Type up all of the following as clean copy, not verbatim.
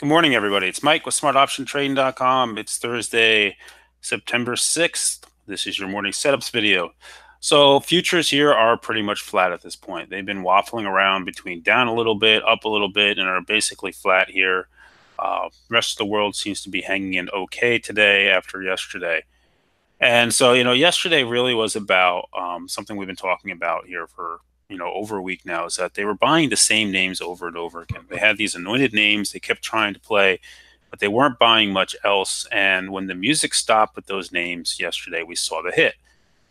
Good morning, everybody. It's Mike with smartoptiontrading.com. It's Thursday, September 6th. This is your morning setups video. So futures here are pretty much flat at this point. They've been waffling around between down a little bit, up a little bit, and are basically flat here. Rest of the world seems to be hanging in okay today after yesterday. And so, yesterday really was about something we've been talking about here for, over a week now, is that they were buying the same names over and over again. They had these anointed names they kept trying to play, but they weren't buying much else. And when the music stopped with those names yesterday, we saw the hit.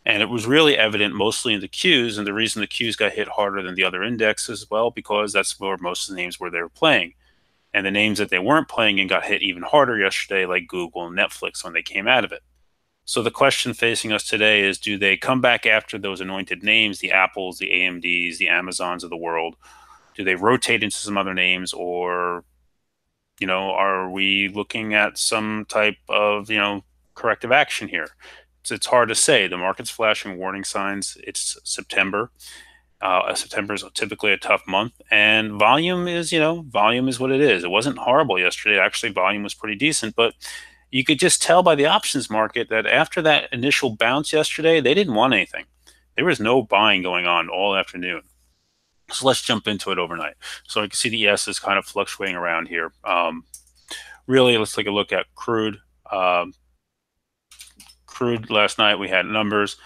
And it was really evident mostly in the Qs. And the reason the Qs got hit harder than the other indexes, well, because that's where most of the names were they were playing. And the names that they weren't playing and got hit even harder yesterday, like Google and Netflix, when they came out of it. So the question facing us today is, do they come back after those anointed names, the Apples, the AMDs, the Amazons of the world? Do they rotate into some other names, or, are we looking at some type of, corrective action here? It's hard to say. The market's flashing warning signs. It's September. September is typically a tough month, and volume is what it is. It wasn't horrible yesterday. Actually, volume was pretty decent, but you could just tell by the options market that after that initial bounce yesterday, they didn't want anything. There was no buying going on all afternoon. So let's jump into it overnight. So you can see the ES is kind of fluctuating around here. Really, let's take a look at crude. Crude last night, we had numbers.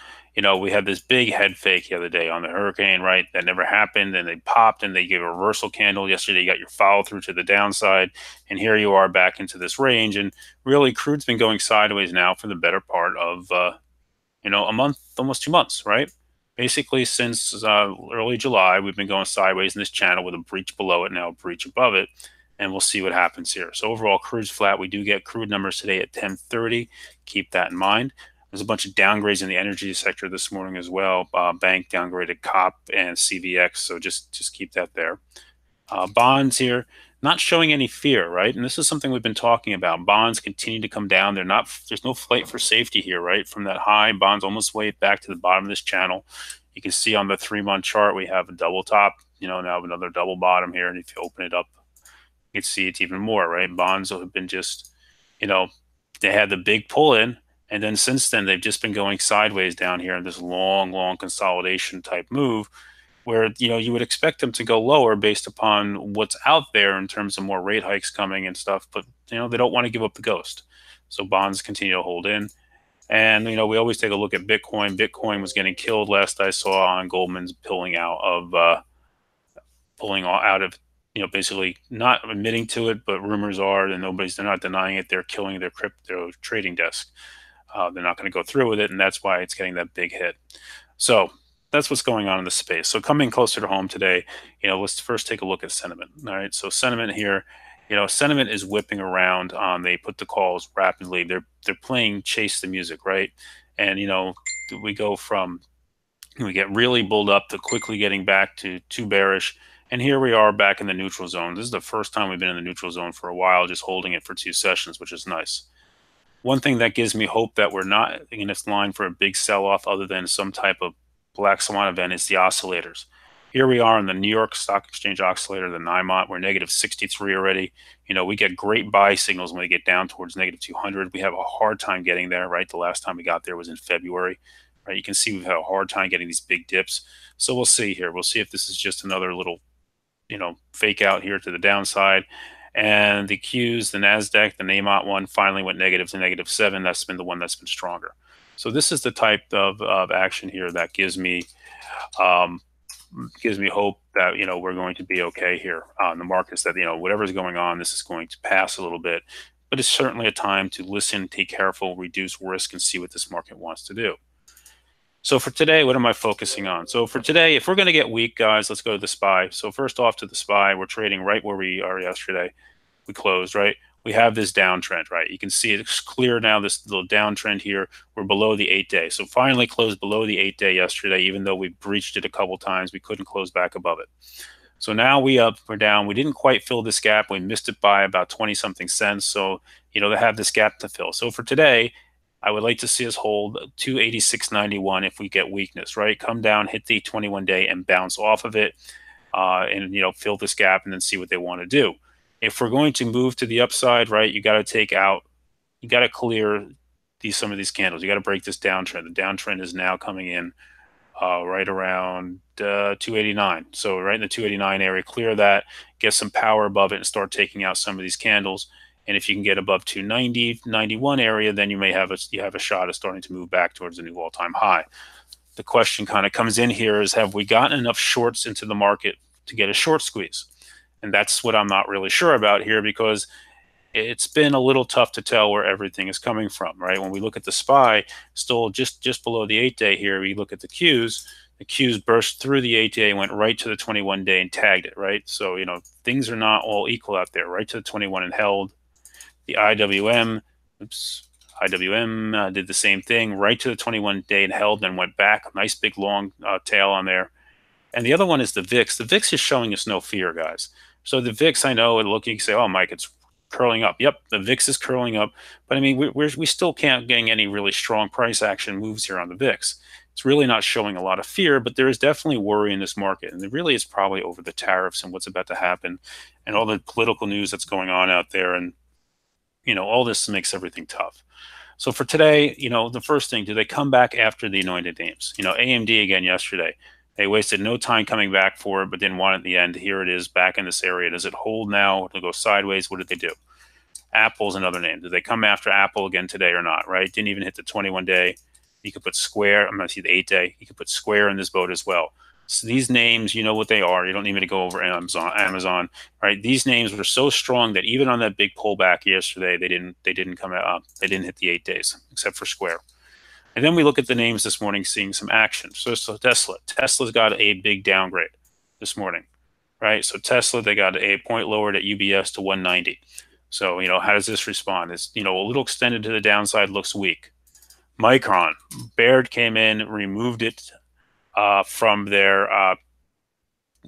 We had this big head fake the other day on the hurricane, right? That never happened. And they popped and they gave a reversal candle. Yesterday, you got your follow through to the downside. And here you are back into this range. And really, crude's been going sideways now for the better part of, a month, almost 2 months, right? Basically, since early July, we've been going sideways in this channel with a breach below it, now a breach above it. And we'll see what happens here. So overall, crude's flat. We do get crude numbers today at 10:30. Keep that in mind. There's a bunch of downgrades in the energy sector this morning as well. Bank downgraded COP and CVX, so just keep that there. Bonds here, not showing any fear, right? And this is something we've been talking about. Bonds continue to come down. There's no flight for safety here, right? From that high, bonds almost way back to the bottom of this channel. You can see on the 3-month chart, we have a double top, now another double bottom here. And if you open it up, you can see it even more, right? Bonds have been just, they had the big pull in. And then since then, they've just been going sideways down here in this long consolidation type move where, you would expect them to go lower based upon what's out there in terms of more rate hikes coming and stuff. But, they don't want to give up the ghost. So bonds continue to hold in. And, we always take a look at Bitcoin. Bitcoin was getting killed last I saw on Goldman's pulling out of, basically not admitting to it, but rumors are that they're not denying it. They're killing their crypto trading desk. They're not going to go through with it, and that's why it's getting that big hit. So that's what's going on in the space. So coming closer to home today, let's first take a look at sentiment. All right, so sentiment here, sentiment is whipping around. They put the calls rapidly. They're playing chase the music, right? And we get really bulled up to quickly getting back to too bearish. And here we are back in the neutral zone. This is the first time we've been in the neutral zone for a while, just holding it for 2 sessions, which is nice. One thing that gives me hope that we're not in this line for a big sell-off other than some type of black swan event is the oscillators. Here we are in the New York Stock Exchange oscillator, the NYMOT. We're negative 63 already. We get great buy signals when we get down towards negative 200. We have a hard time getting there, right? The last time we got there was in February, right? You can see we've had a hard time getting these big dips. So we'll see here. We'll see if this is just another little, fake out here to the downside. And the Qs, the NASDAQ, the NAMOT one finally went negative to -7. That's been the one that's been stronger. So this is the type of action here that gives me hope that, we're going to be okay here on the markets, that, whatever's going on, this is going to pass a little bit. But it's certainly a time to listen, take careful, reduce risk, and see what this market wants to do. So for today, what am I focusing on? So for today, if we're going to get weak, guys, let's go to the SPY. So first off to the SPY, we're trading right where we are yesterday. We closed, right? We have this downtrend, right? You can see it's clear now, this little downtrend here. We're below the 8-day. So finally closed below the 8-day yesterday, even though we breached it a couple times, we couldn't close back above it. So now we're down. We didn't quite fill this gap. We missed it by about 20-something cents. So, they have this gap to fill. So for today, I would like to see us hold 286.91 if we get weakness, right? Come down, hit the 21-day and bounce off of it, and fill this gap and then see what they want to do. If we're going to move to the upside, right, you got to take out, you got to clear some of these candles. You got to break this downtrend. The downtrend is now coming in right around 289. So right in the 289 area, clear that, get some power above it, and start taking out some of these candles. And if you can get above 290, 91 area, then you may have a shot of starting to move back towards a new all-time high. The question kind of comes in here is, have we gotten enough shorts into the market to get a short squeeze? And that's what I'm not really sure about here, because it's been a little tough to tell where everything is coming from, right? When we look at the SPY, still just below the 8-day here, we look at the Qs. The Qs burst through the 8-day, went right to the 21-day and tagged it, right? So, things are not all equal out there, right to the 21 and held. The IWM, did the same thing, right to the 21-day and held, then went back. Nice big long tail on there. And the other one is the VIX. The VIX is showing us no fear, guys. So the VIX, I know, you can say, oh, Mike, it's curling up. Yep, the VIX is curling up. But I mean, we still can't get any really strong price action moves here on the VIX. It's really not showing a lot of fear, but there is definitely worry in this market. And it really is probably over the tariffs and what's about to happen and all the political news that's going on out there. And, all this makes everything tough. So for today, the first thing, do they come back after the anointed names? AMD again yesterday. They wasted no time coming back for it, but didn't want it at the end. Here it is back in this area. Does it hold now? Does it go sideways? What did they do? Apple's another name. Did they come after Apple again today or not, right? Didn't even hit the 21-day. You could put Square. I'm going to see the 8-day. You could put Square in this boat as well. So these names, you know what they are. You don't need me to go over Amazon, right? These names were so strong that even on that big pullback yesterday, they didn't come out. They didn't hit the 8 days, except for Square. And then we look at the names this morning, seeing some action. So Tesla. Tesla's got a big downgrade this morning, right? So Tesla, they got a point lowered at UBS to 190. So, how does this respond? It's, a little extended to the downside, looks weak. Micron, Baird came in, removed it from their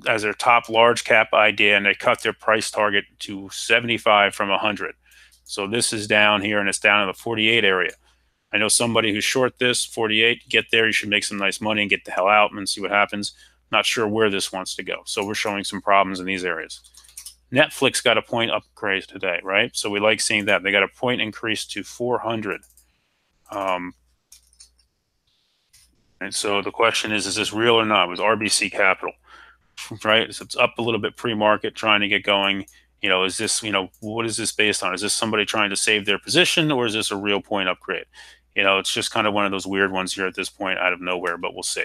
as their top large cap idea, and they cut their price target to 75 from 100. So this is down here, and it's down in the 48 area. I know somebody who's short this, 48, get there, you should make some nice money and get the hell out and see what happens. Not sure where this wants to go. So we're showing some problems in these areas. Netflix got a point upgrade today, right? So we like seeing that. They got a point increase to 400. And so the question is this real or not? With RBC Capital, right? So it's up a little bit pre-market, trying to get going. Is this, what is this based on? Is this somebody trying to save their position, or is this a real point upgrade? It's just kind of one of those weird ones here at this point out of nowhere, but we'll see.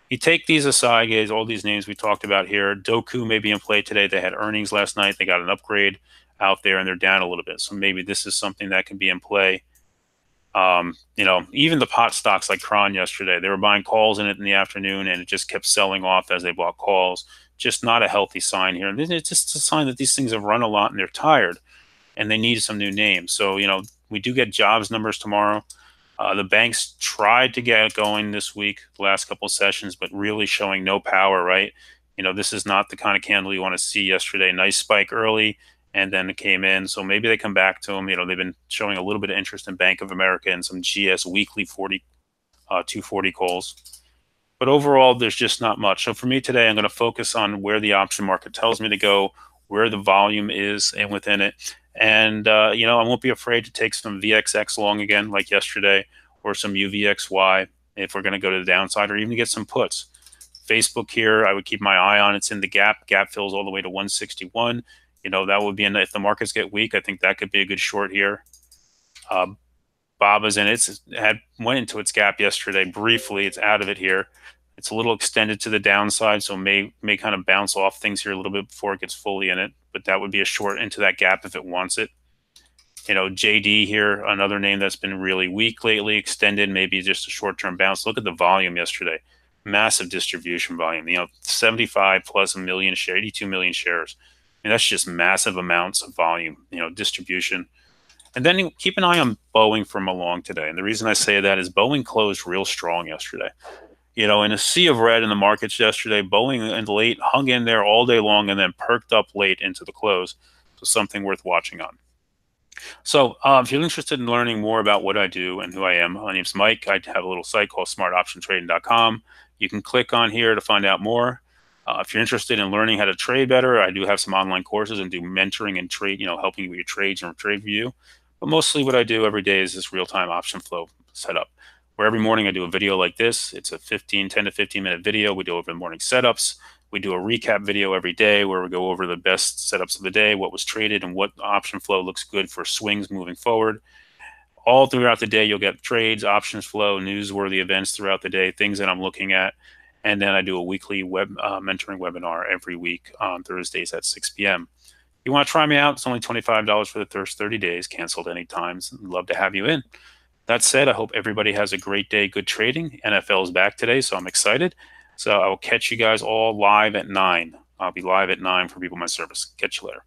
You take these aside, guys, all these names we talked about here. Doku may be in play today. They had earnings last night. They got an upgrade out there, and they're down a little bit. So maybe this is something that can be in play. Even the pot stocks like Cron yesterday, they were buying calls in it in the afternoon, and it just kept selling off as they bought calls. Just not a healthy sign here. And it's just a sign that these things have run a lot and they're tired, and they need some new names. So, we do get jobs numbers tomorrow. The banks tried to get going this week, the last couple of sessions, but really showing no power, right? This is not the kind of candle you want to see yesterday. Nice spike early, and then it came in. So maybe they come back to them. They've been showing a little bit of interest in Bank of America and some GS weekly 240 calls. But overall, there's just not much. So for me today, I'm going to focus on where the option market tells me to go, where the volume is and within it. And, I won't be afraid to take some VXX long again, like yesterday, or some UVXY if we're going to go to the downside, or even get some puts. Facebook here, I would keep my eye on. It's in the gap. Gap fills all the way to 161. That would be if the markets get weak, I think that could be a good short here. Baba's in it. Went into its gap yesterday briefly. It's out of it here. It's a little extended to the downside, so may kind of bounce off things here a little bit before it gets fully in it. But that would be a short into that gap if it wants it. JD here, another name that's been really weak lately, extended, maybe just a short-term bounce. Look at the volume yesterday. Massive distribution volume. 75 plus a million share, 82 million shares. That's just massive amounts of volume, distribution. And then keep an eye on Boeing from along today. And the reason I say that is Boeing closed real strong yesterday. In a sea of red in the markets yesterday, Boeing and late hung in there all day long and then perked up late into the close. So something worth watching on. So if you're interested in learning more about what I do and who I am, my name's Mike. I have a little site called smartoptiontrading.com. You can click on here to find out more. If you're interested in learning how to trade better, I do have some online courses and do mentoring and trade, helping you with your trades and trade review. But mostly what I do every day is this real-time option flow setup, where every morning I do a video like this. It's a 10 to 15 minute video. We do over the morning setups. We do a recap video every day where we go over the best setups of the day, what was traded, and what option flow looks good for swings moving forward. All throughout the day, you'll get trades, options flow, newsworthy events throughout the day, things that I'm looking at. And then I do a weekly mentoring webinar every week on Thursdays at 6 p.m. You want to try me out? It's only $25 for the first 30 days, canceled anytime. Love to have you in. That said, I hope everybody has a great day. Good trading. NFL is back today, so I'm excited. So I will catch you guys all live at 9. I'll be live at 9 for People My Service. Catch you later.